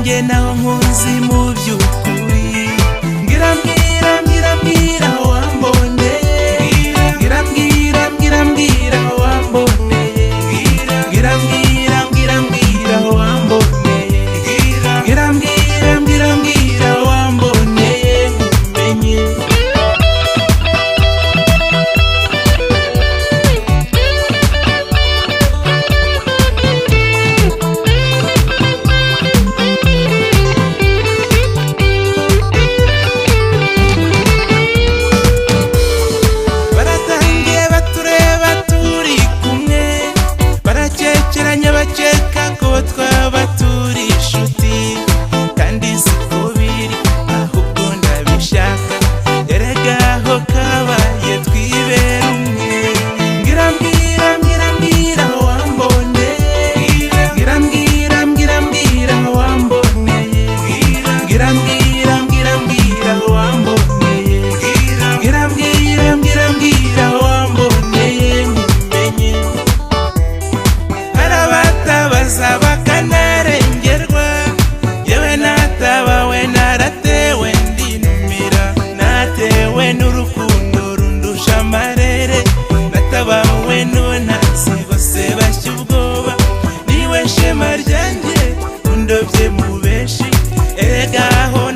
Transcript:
nanjye naho nkunzi mu by'ukuri. Mbwira mbwira mbwira mbwira wamboneye, mbwira mbwira mbwira mbwira wamboneye, mbwira mbwira mbwira mbwira wamboneye, mbwira mbwira mbwira mbwira wamboneye nkumenye. Bakeka ko twaba turi inshuti kandi siko biri, ahubwo ndabishaka erega aho kabaye twibera umwe. Mbwira mbwira mbwira mbwira wamboneye, mbwira mbwira mbwira mbwira wamboneye, mbwira mbwira mbwira mbwira wamboneye, mbwira mbwira mbwira mbwira wamboneye nkumenye. Bakanarengerwa yewe natabawe naratewe ndinumira, natewe n'urukundo rundusha amarere, natabawe n'untazi bose bashya ubwoba, niwe shema ryanjye undobye mu benshi erega aho